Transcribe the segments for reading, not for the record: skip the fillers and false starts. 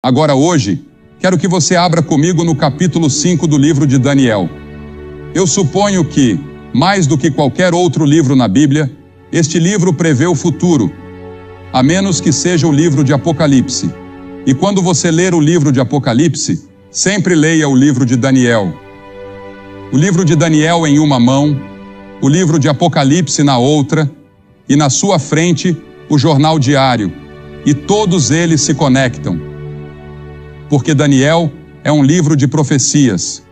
Agora hoje, quero que você abra comigo no capítulo 5 do livro de Daniel. Eu suponho que, mais do que qualquer outro livro na Bíblia, este livro prevê o futuro, a menos que seja o livro de Apocalipse. E quando você ler o livro de Apocalipse, sempre leia o livro de Daniel. O livro de Daniel em uma mão, o livro de Apocalipse na outra, e na sua frente o jornal diário, e todos eles se conectam. Porque Daniel é um livro de profecias.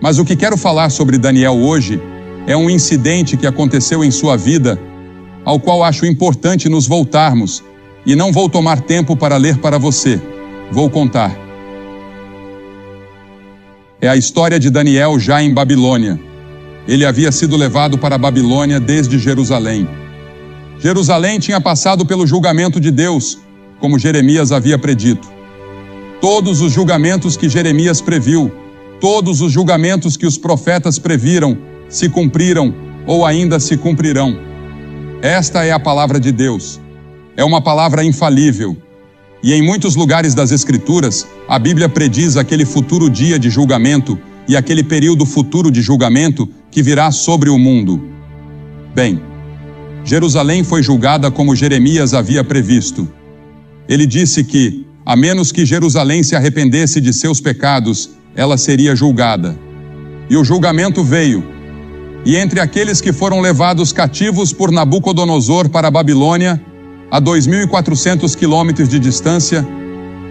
Mas o que quero falar sobre Daniel hoje é um incidente que aconteceu em sua vida, ao qual acho importante nos voltarmos, e não vou tomar tempo para ler para você, vou contar. É a história de Daniel já em Babilônia. Ele havia sido levado para a Babilônia desde Jerusalém. Jerusalém tinha passado pelo julgamento de Deus, como Jeremias havia predito. Todos os julgamentos que Jeremias previu, todos os julgamentos que os profetas previram, se cumpriram ou ainda se cumprirão. Esta é a palavra de Deus. É uma palavra infalível. E em muitos lugares das Escrituras, a Bíblia prediz aquele futuro dia de julgamento e aquele período futuro de julgamento que virá sobre o mundo. Bem, Jerusalém foi julgada como Jeremias havia previsto. Ele disse que, a menos que Jerusalém se arrependesse de seus pecados, ela seria julgada. E o julgamento veio. E entre aqueles que foram levados cativos por Nabucodonosor para a Babilônia, a 2.400 quilômetros de distância,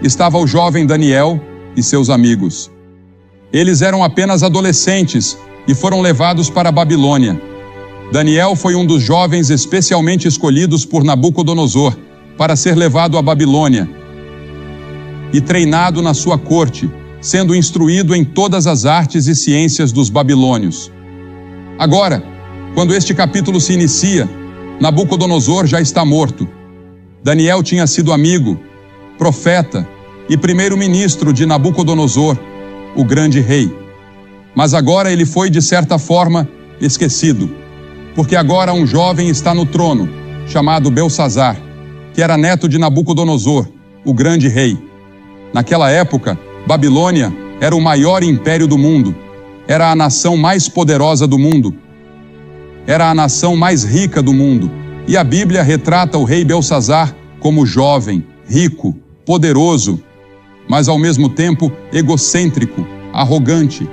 estava o jovem Daniel e seus amigos. Eles eram apenas adolescentes e foram levados para a Babilônia. Daniel foi um dos jovens especialmente escolhidos por Nabucodonosor para ser levado à Babilônia e treinado na sua corte, sendo instruído em todas as artes e ciências dos babilônios. Agora, quando este capítulo se inicia, Nabucodonosor já está morto. Daniel tinha sido amigo, profeta e primeiro-ministro de Nabucodonosor, o grande rei. Mas agora ele foi, de certa forma, esquecido, porque agora um jovem está no trono, chamado Belsazar, que era neto de Nabucodonosor, o grande rei. Naquela época, Babilônia era o maior império do mundo, era a nação mais poderosa do mundo, era a nação mais rica do mundo, e a Bíblia retrata o rei Belsazar como jovem, rico, poderoso, mas ao mesmo tempo egocêntrico, arrogante.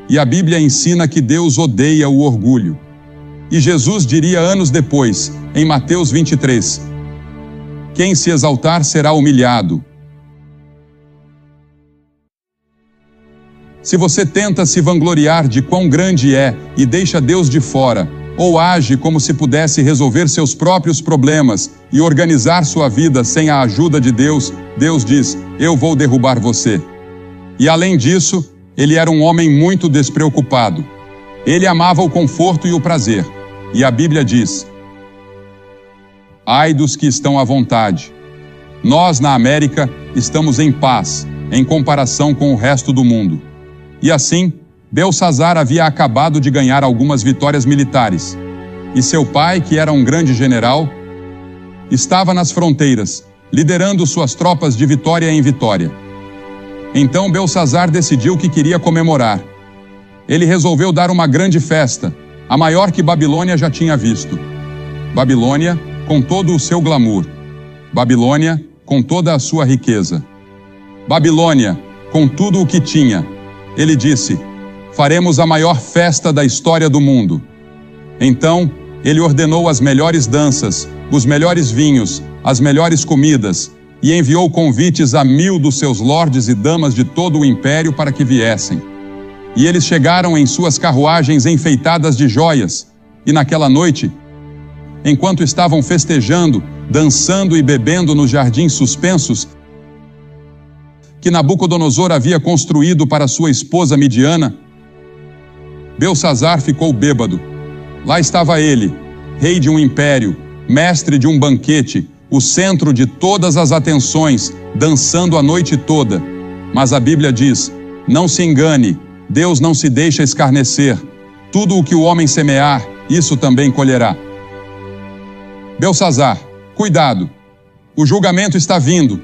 E a Bíblia ensina que Deus odeia o orgulho. E Jesus diria anos depois, em Mateus 23, quem se exaltar será humilhado. Se você tenta se vangloriar de quão grande é e deixa Deus de fora, ou age como se pudesse resolver seus próprios problemas e organizar sua vida sem a ajuda de Deus, Deus diz, eu vou derrubar você. E além disso, ele era um homem muito despreocupado. Ele amava o conforto e o prazer. E a Bíblia diz, ai dos que estão à vontade. Nós, na América, estamos em paz, em comparação com o resto do mundo. E assim, Belsazar havia acabado de ganhar algumas vitórias militares. E seu pai, que era um grande general, estava nas fronteiras, liderando suas tropas de vitória em vitória. Então Belsazar decidiu que queria comemorar. Ele resolveu dar uma grande festa, a maior que Babilônia já tinha visto. Babilônia com todo o seu glamour. Babilônia com toda a sua riqueza. Babilônia com tudo o que tinha. Ele disse, faremos a maior festa da história do mundo. Então, ele ordenou as melhores danças, os melhores vinhos, as melhores comidas, e enviou convites a 1000 dos seus lordes e damas de todo o império para que viessem. E eles chegaram em suas carruagens enfeitadas de joias, e naquela noite, enquanto estavam festejando, dançando e bebendo nos jardins suspensos que Nabucodonosor havia construído para sua esposa Midiana, Belsazar ficou bêbado. Lá estava ele, rei de um império, mestre de um banquete, o centro de todas as atenções, dançando a noite toda. Mas a Bíblia diz, não se engane, Deus não se deixa escarnecer. Tudo o que o homem semear, isso também colherá. Belsazar, cuidado, o julgamento está vindo.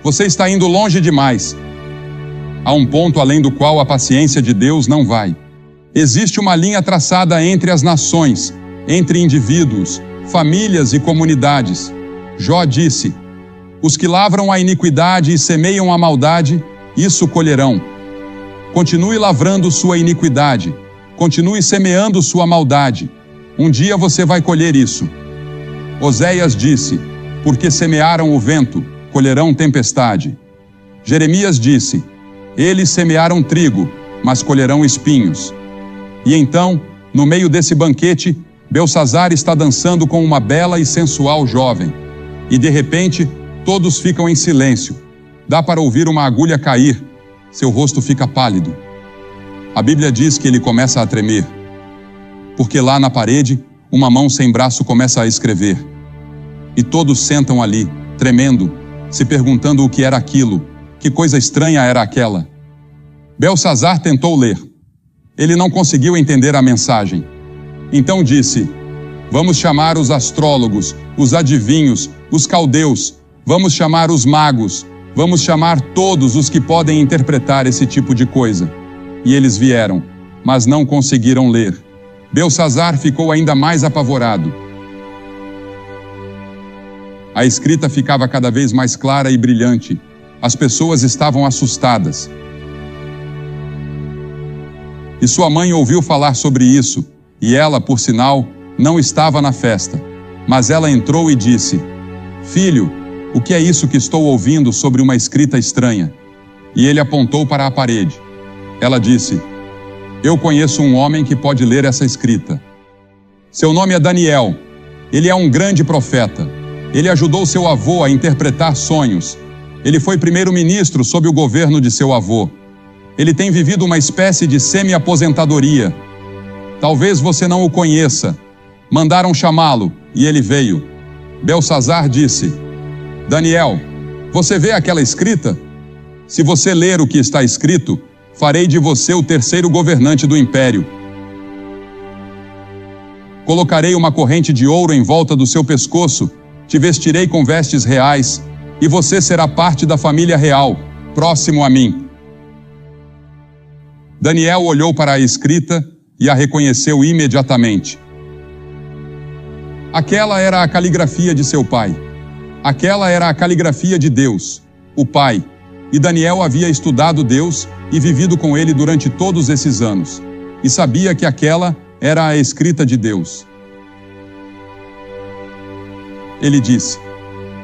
Você está indo longe demais. Há um ponto além do qual a paciência de Deus não vai. Existe uma linha traçada entre as nações, entre indivíduos, famílias e comunidades. Jó disse: os que lavram a iniquidade e semeiam a maldade, isso colherão. Continue lavrando sua iniquidade, continue semeando sua maldade. Um dia você vai colher isso. Oséias disse: porque semearam o vento, colherão tempestade. Jeremias disse: eles semearam trigo, mas colherão espinhos. E então, no meio desse banquete, Belsazar está dançando com uma bela e sensual jovem. E de repente, todos ficam em silêncio. Dá para ouvir uma agulha cair. Seu rosto fica pálido. A Bíblia diz que ele começa a tremer. Porque lá na parede, uma mão sem braço começa a escrever. E todos sentam ali, tremendo, se perguntando o que era aquilo, que coisa estranha era aquela. Belsazar tentou ler. Ele não conseguiu entender a mensagem. Então disse: vamos chamar os astrólogos, os adivinhos, os caldeus, vamos chamar os magos, vamos chamar todos os que podem interpretar esse tipo de coisa. E eles vieram, mas não conseguiram ler. Belsazar ficou ainda mais apavorado. A escrita ficava cada vez mais clara e brilhante. As pessoas estavam assustadas. E sua mãe ouviu falar sobre isso, e ela, por sinal, não estava na festa. Mas ela entrou e disse: filho, o que é isso que estou ouvindo sobre uma escrita estranha? E ele apontou para a parede. Ela disse: eu conheço um homem que pode ler essa escrita. Seu nome é Daniel. Ele é um grande profeta. Ele ajudou seu avô a interpretar sonhos. Ele foi primeiro-ministro sob o governo de seu avô. Ele tem vivido uma espécie de semi-aposentadoria. Talvez você não o conheça. Mandaram chamá-lo, e ele veio. Belsazar disse: Daniel, você vê aquela escrita? Se você ler o que está escrito, farei de você o terceiro governante do império. Colocarei uma corrente de ouro em volta do seu pescoço, te vestirei com vestes reais, e você será parte da família real, próximo a mim. Daniel olhou para a escrita e a reconheceu imediatamente. Aquela era a caligrafia de seu pai. Aquela era a caligrafia de Deus, o Pai. E Daniel havia estudado Deus e vivido com ele durante todos esses anos. E sabia que aquela era a escrita de Deus. Ele disse: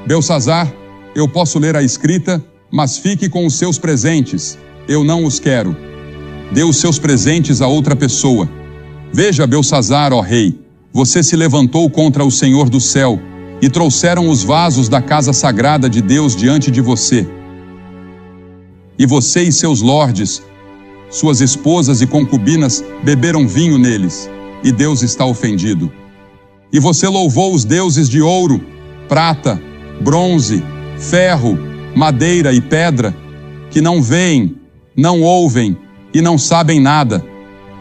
Belsazar, eu posso ler a escrita, mas fique com os seus presentes. Eu não os quero. Dê os seus presentes a outra pessoa. Veja, Belsazar, ó rei, você se levantou contra o Senhor do céu e trouxeram os vasos da casa sagrada de Deus diante de você. E você e seus lordes, suas esposas e concubinas, beberam vinho neles, e Deus está ofendido. E você louvou os deuses de ouro, prata, bronze, ferro, madeira e pedra, que não veem, não ouvem e não sabem nada,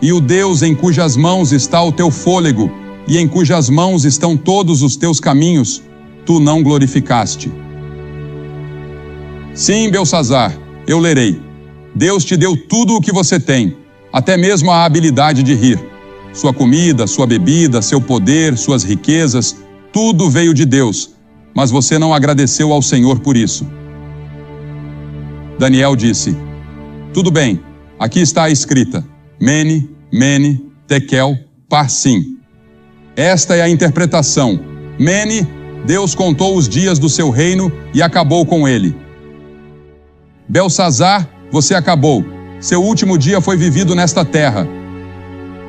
e o Deus em cujas mãos está o teu fôlego, e em cujas mãos estão todos os teus caminhos, tu não glorificaste. Sim, Belsazar, eu lerei. Deus te deu tudo o que você tem, até mesmo a habilidade de rir. Sua comida, sua bebida, seu poder, suas riquezas, tudo veio de Deus, mas você não agradeceu ao Senhor por isso. Daniel disse: tudo bem, aqui está a escrita: Mene, Mene, Tekel, Parsim. Esta é a interpretação. Mene, Deus contou os dias do seu reino e acabou com ele. Belsazar, você acabou. Seu último dia foi vivido nesta terra.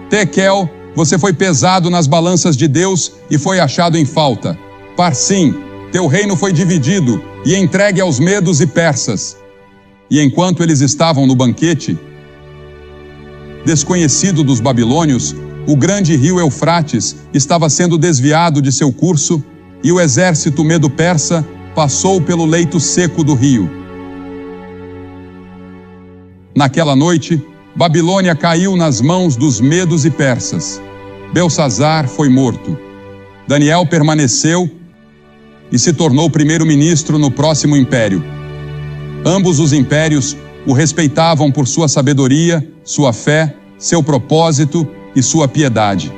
Tekel, você foi pesado nas balanças de Deus e foi achado em falta. Parsim, teu reino foi dividido e entregue aos medos e persas. E enquanto eles estavam no banquete, desconhecido dos babilônios, o grande rio Eufrates estava sendo desviado de seu curso e o exército medo-persa passou pelo leito seco do rio. Naquela noite, Babilônia caiu nas mãos dos medos e persas. Belsazar foi morto. Daniel permaneceu e se tornou primeiro-ministro no próximo império. Ambos os impérios o respeitavam por sua sabedoria, sua fé, seu propósito e sua piedade.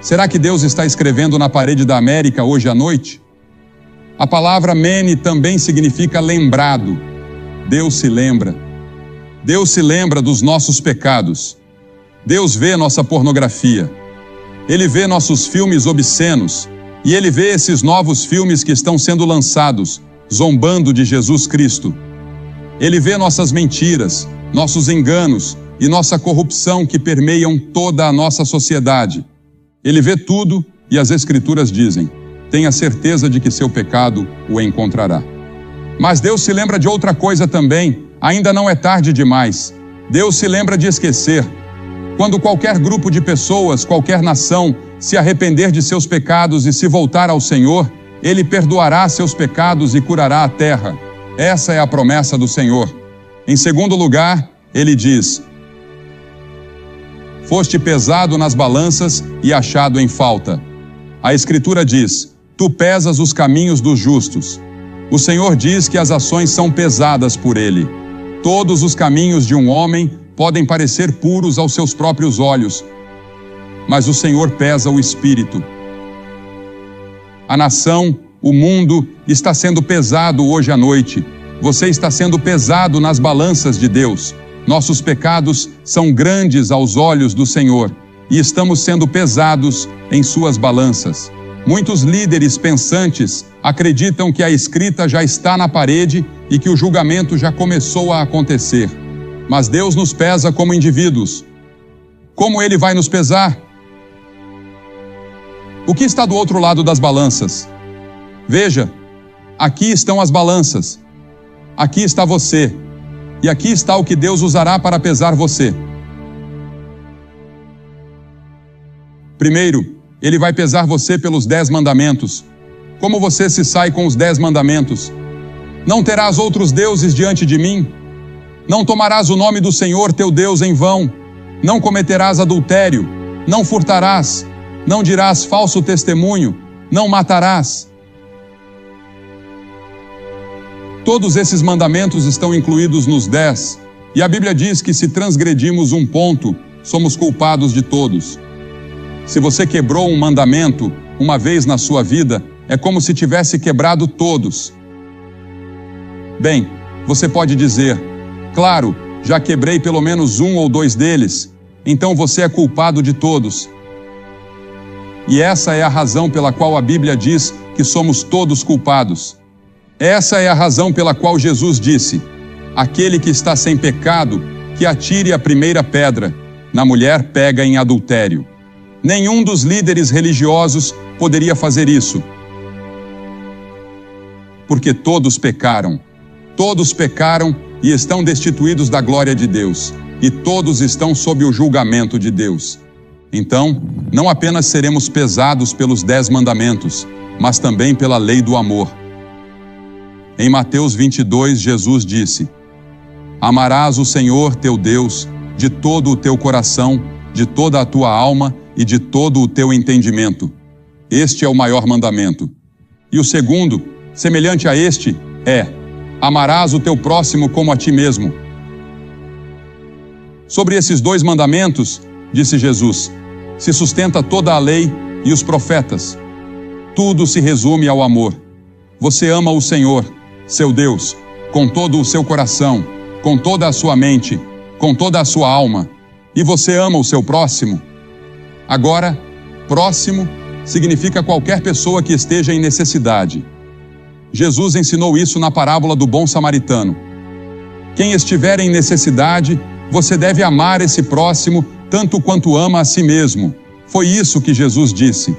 Será que Deus está escrevendo na parede da América hoje à noite? A palavra mene também significa lembrado. Deus se lembra. Deus se lembra dos nossos pecados. Deus vê nossa pornografia. Ele vê nossos filmes obscenos. E Ele vê esses novos filmes que estão sendo lançados, zombando de Jesus Cristo. Ele vê nossas mentiras, nossos enganos e nossa corrupção que permeiam toda a nossa sociedade. Ele vê tudo e as Escrituras dizem: tenha certeza de que seu pecado o encontrará. Mas Deus se lembra de outra coisa também. Ainda não é tarde demais. Deus se lembra de esquecer. Quando qualquer grupo de pessoas, qualquer nação, se arrepender de seus pecados e se voltar ao Senhor, Ele perdoará seus pecados e curará a terra. Essa é a promessa do Senhor. Em segundo lugar, Ele diz: foste pesado nas balanças e achado em falta. A Escritura diz: tu pesas os caminhos dos justos. O Senhor diz que as ações são pesadas por Ele. Todos os caminhos de um homem podem parecer puros aos seus próprios olhos, mas o Senhor pesa o espírito. A nação, o mundo, está sendo pesado hoje à noite. Você está sendo pesado nas balanças de Deus. Nossos pecados são grandes aos olhos do Senhor e estamos sendo pesados em suas balanças. Muitos líderes pensantes acreditam que a escrita já está na parede e que o julgamento já começou a acontecer. Mas Deus nos pesa como indivíduos. Como Ele vai nos pesar? O que está do outro lado das balanças? Veja, aqui estão as balanças. Aqui está você. E aqui está o que Deus usará para pesar você. Primeiro, Ele vai pesar você pelos 10 mandamentos. Como você se sai com os 10 mandamentos? Não terás outros deuses diante de mim. Não tomarás o nome do Senhor teu Deus em vão. Não cometerás adultério. Não furtarás. Não dirás falso testemunho. Não matarás. Todos esses mandamentos estão incluídos nos 10. E a Bíblia diz que se transgredimos um ponto, somos culpados de todos. Se você quebrou um mandamento uma vez na sua vida, é como se tivesse quebrado todos. Bem, você pode dizer: claro, já quebrei pelo menos 1 ou 2 deles, então você é culpado de todos. E essa é a razão pela qual a Bíblia diz que somos todos culpados. Essa é a razão pela qual Jesus disse: aquele que está sem pecado, que atire a primeira pedra na mulher pega em adultério. Nenhum dos líderes religiosos poderia fazer isso, porque todos pecaram. Todos pecaram e estão destituídos da glória de Deus, e todos estão sob o julgamento de Deus. Então, não apenas seremos pesados pelos 10 mandamentos, mas também pela lei do amor. Em Mateus 22, Jesus disse: amarás o Senhor teu Deus de todo o teu coração, de toda a tua alma e de todo o teu entendimento. Este é o maior mandamento. E o segundo, semelhante a este, é: amarás o teu próximo como a ti mesmo. Sobre esses 2 mandamentos, disse Jesus, se sustenta toda a lei e os profetas. Tudo se resume ao amor. Você ama o Senhor, seu Deus, com todo o seu coração, com toda a sua mente, com toda a sua alma. E você ama o seu próximo. Agora, próximo significa qualquer pessoa que esteja em necessidade. Jesus ensinou isso na parábola do bom samaritano. Quem estiver em necessidade, você deve amar esse próximo tanto quanto ama a si mesmo. Foi isso que Jesus disse.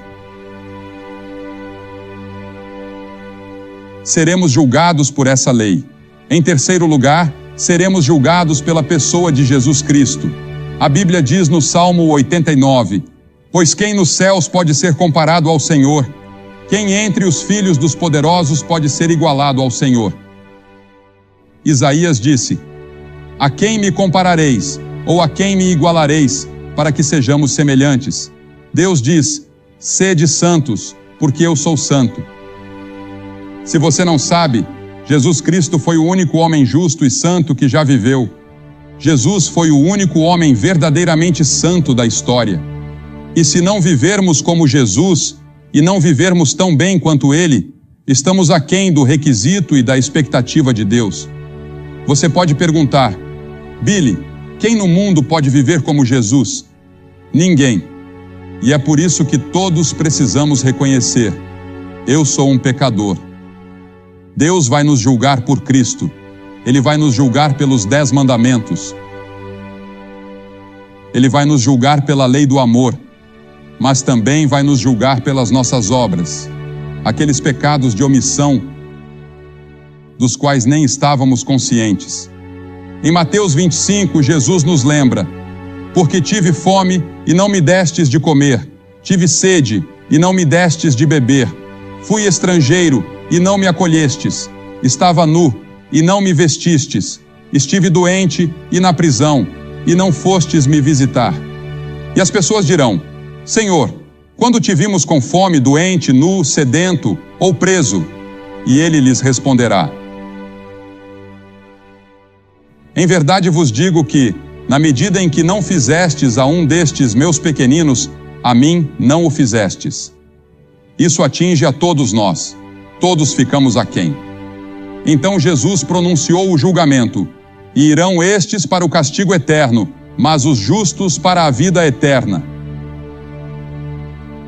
Seremos julgados por essa lei. Em terceiro lugar, seremos julgados pela pessoa de Jesus Cristo. A Bíblia diz no Salmo 89, pois quem nos céus pode ser comparado ao Senhor? Quem entre os filhos dos poderosos pode ser igualado ao Senhor? Isaías disse, a quem me comparareis, ou a quem me igualareis, para que sejamos semelhantes? Deus diz, sede santos, porque eu sou santo. Se você não sabe, Jesus Cristo foi o único homem justo e santo que já viveu. Jesus foi o único homem verdadeiramente santo da história. E se não vivermos como Jesus e não vivermos tão bem quanto Ele, estamos aquém do requisito e da expectativa de Deus. Você pode perguntar: Billy, quem no mundo pode viver como Jesus? Ninguém. E é por isso que todos precisamos reconhecer: eu sou um pecador. Deus vai nos julgar por Cristo. Ele vai nos julgar pelos 10 mandamentos. Ele vai nos julgar pela lei do amor, mas também vai nos julgar pelas nossas obras, aqueles pecados de omissão dos quais nem estávamos conscientes. Em Mateus 25, Jesus nos lembra: porque tive fome e não me destes de comer, tive sede e não me destes de beber, fui estrangeiro e não me acolhestes, estava nu e não me vestistes, estive doente e na prisão, e não fostes me visitar. E as pessoas dirão: Senhor, quando te vimos com fome, doente, nu, sedento ou preso? E ele lhes responderá: em verdade vos digo que, na medida em que não fizestes a um destes meus pequeninos, a mim não o fizestes. Isso atinge a todos nós. Todos ficamos aquém. Então Jesus pronunciou o julgamento: e irão estes para o castigo eterno, mas os justos para a vida eterna.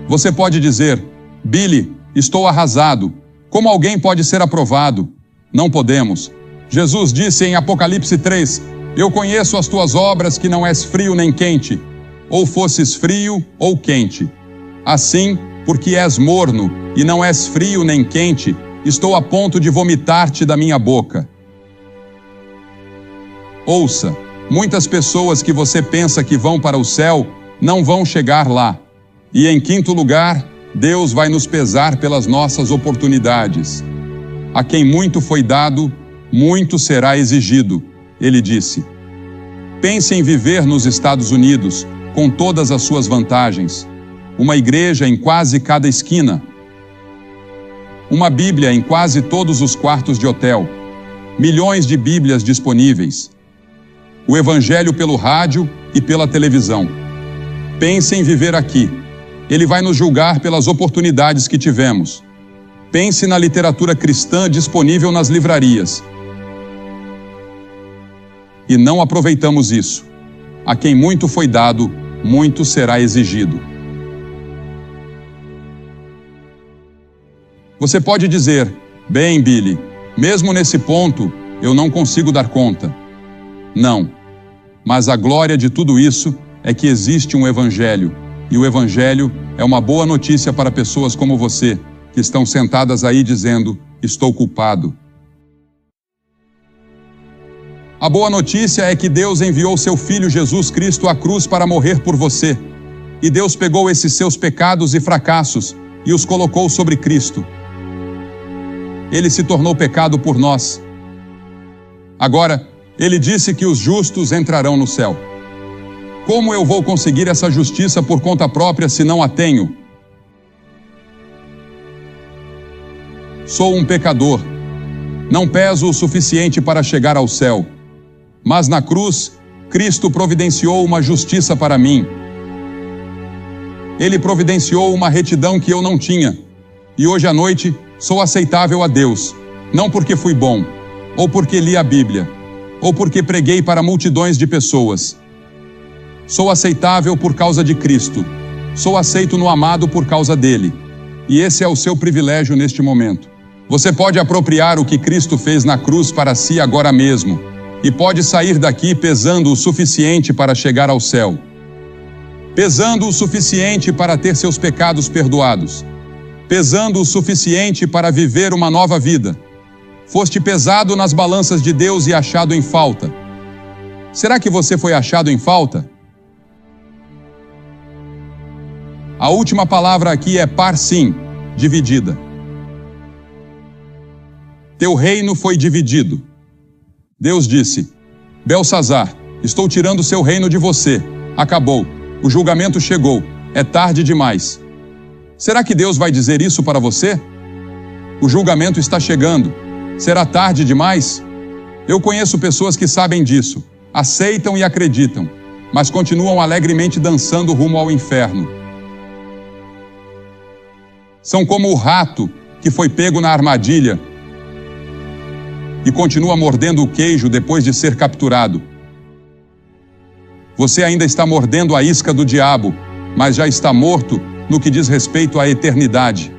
Você pode dizer: Billy, estou arrasado. Como alguém pode ser aprovado? Não podemos. Jesus disse em Apocalipse 3, eu conheço as tuas obras, que não és frio nem quente, ou fosses frio ou quente. Assim, porque és morno e não és frio nem quente, estou a ponto de vomitar-te da minha boca. Ouça, muitas pessoas que você pensa que vão para o céu, não vão chegar lá. E em quinto lugar, Deus vai nos pesar pelas nossas oportunidades. A quem muito foi dado, muito será exigido, ele disse. Pense em viver nos Estados Unidos, com todas as suas vantagens. Uma igreja em quase cada esquina. Uma Bíblia em quase todos os quartos de hotel. Milhões de Bíblias disponíveis. O Evangelho pelo rádio e pela televisão. Pense em viver aqui. Ele vai nos julgar pelas oportunidades que tivemos. Pense na literatura cristã disponível nas livrarias. E não aproveitamos isso. A quem muito foi dado, muito será exigido. Você pode dizer: bem, Billy, mesmo nesse ponto, eu não consigo dar conta. Não. Mas a glória de tudo isso é que existe um Evangelho. E o Evangelho é uma boa notícia para pessoas como você, que estão sentadas aí dizendo: estou culpado. A boa notícia é que Deus enviou seu Filho Jesus Cristo à cruz para morrer por você. E Deus pegou esses seus pecados e fracassos e os colocou sobre Cristo. Ele se tornou pecado por nós. Agora, ele disse que os justos entrarão no céu. Como eu vou conseguir essa justiça por conta própria se não a tenho? Sou um pecador. Não peso o suficiente para chegar ao céu. Mas na cruz, Cristo providenciou uma justiça para mim. Ele providenciou uma retidão que eu não tinha. E hoje à noite, sou aceitável a Deus, não porque fui bom, ou porque li a Bíblia, ou porque preguei para multidões de pessoas. Sou aceitável por causa de Cristo. Sou aceito no amado por causa dele. E esse é o seu privilégio neste momento. Você pode apropriar o que Cristo fez na cruz para si agora mesmo, e pode sair daqui pesando o suficiente para chegar ao céu. Pesando o suficiente para ter seus pecados perdoados. Pesando o suficiente para viver uma nova vida. Foste pesado nas balanças de Deus e achado em falta. Será que você foi achado em falta? A última palavra aqui é parsim, dividida. Teu reino foi dividido. Deus disse: Belsazar, estou tirando seu reino de você. Acabou. O julgamento chegou. É tarde demais. Será que Deus vai dizer isso para você? O julgamento está chegando. Será tarde demais? Eu conheço pessoas que sabem disso, aceitam e acreditam, mas continuam alegremente dançando rumo ao inferno. São como o rato que foi pego na armadilha e continua mordendo o queijo depois de ser capturado. Você ainda está mordendo a isca do diabo, mas já está morto no que diz respeito à eternidade.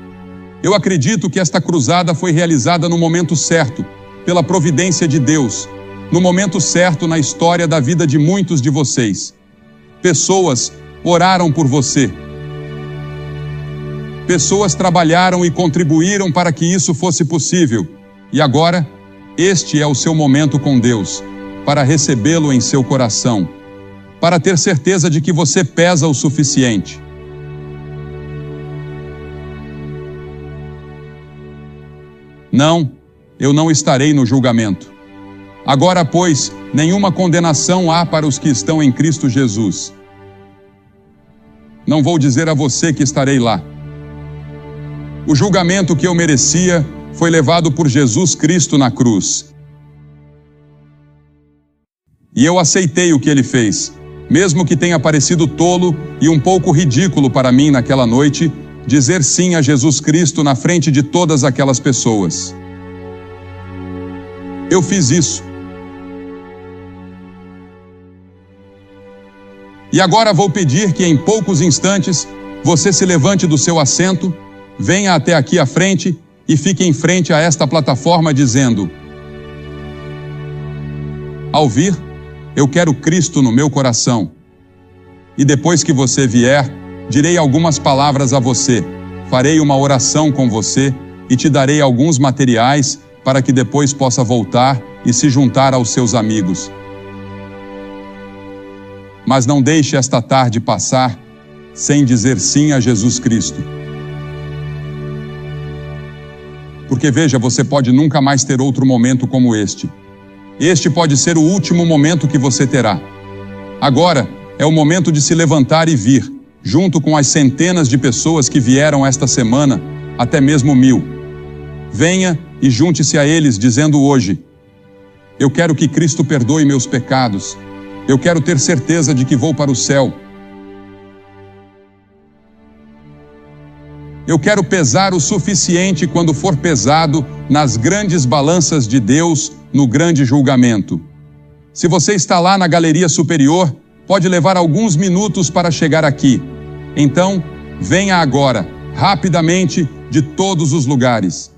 Eu acredito que esta cruzada foi realizada no momento certo, pela providência de Deus, no momento certo na história da vida de muitos de vocês. Pessoas oraram por você. Pessoas trabalharam e contribuíram para que isso fosse possível. E agora, este é o seu momento com Deus, para recebê-lo em seu coração, para ter certeza de que você pesa o suficiente. Não, eu não estarei no julgamento. Agora, pois, nenhuma condenação há para os que estão em Cristo Jesus. Não vou dizer a você que estarei lá. O julgamento que eu merecia foi levado por Jesus Cristo na cruz. E eu aceitei o que ele fez, mesmo que tenha parecido tolo e um pouco ridículo para mim naquela noite, dizer sim a Jesus Cristo na frente de todas aquelas pessoas. Eu fiz isso. E agora vou pedir que em poucos instantes você se levante do seu assento, venha até aqui à frente e fique em frente a esta plataforma dizendo: ao vir, eu quero Cristo no meu coração. E depois que você vier, direi algumas palavras a você, farei uma oração com você e te darei alguns materiais para que depois possa voltar e se juntar aos seus amigos. Mas não deixe esta tarde passar sem dizer sim a Jesus Cristo. Porque veja, você pode nunca mais ter outro momento como este. Este pode ser o último momento que você terá. Agora é o momento de se levantar e vir, junto com as centenas de pessoas que vieram esta semana, até mesmo 1000. Venha e junte-se a eles dizendo hoje: eu quero que Cristo perdoe meus pecados. Eu quero ter certeza de que vou para o céu. Eu quero pesar o suficiente quando for pesado nas grandes balanças de Deus no grande julgamento. Se você está lá na galeria superior, pode levar alguns minutos para chegar aqui. Então, venha agora, rapidamente, de todos os lugares.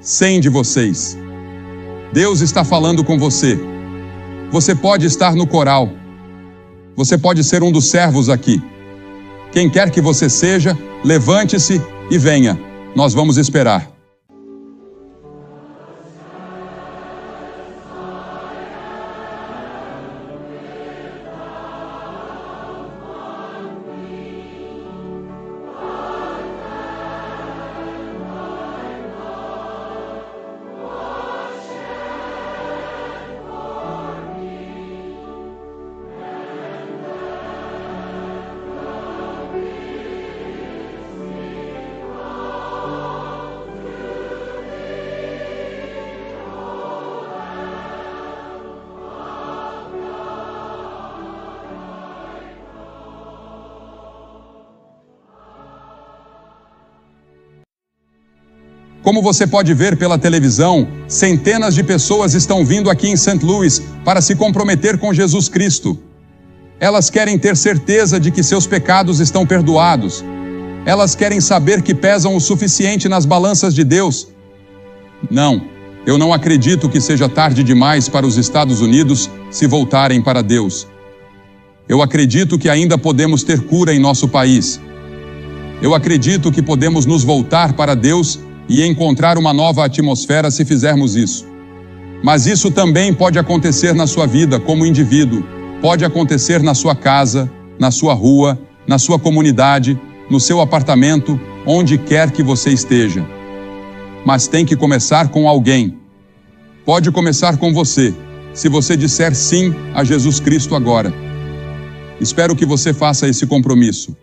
100 de vocês. Deus está falando com você. Você pode estar no coral. Você pode ser um dos servos aqui. Quem quer que você seja, levante-se e venha. Nós vamos esperar. Como você pode ver pela televisão, centenas de pessoas estão vindo aqui em St. Louis para se comprometer com Jesus Cristo. Elas querem ter certeza de que seus pecados estão perdoados. Elas querem saber que pesam o suficiente nas balanças de Deus. Não, eu não acredito que seja tarde demais para os Estados Unidos se voltarem para Deus. Eu acredito que ainda podemos ter cura em nosso país. Eu acredito que podemos nos voltar para Deus e encontrar uma nova atmosfera se fizermos isso. Mas isso também pode acontecer na sua vida como indivíduo, pode acontecer na sua casa, na sua rua, na sua comunidade, no seu apartamento, onde quer que você esteja. Mas tem que começar com alguém. Pode começar com você, se você disser sim a Jesus Cristo agora. Espero que você faça esse compromisso.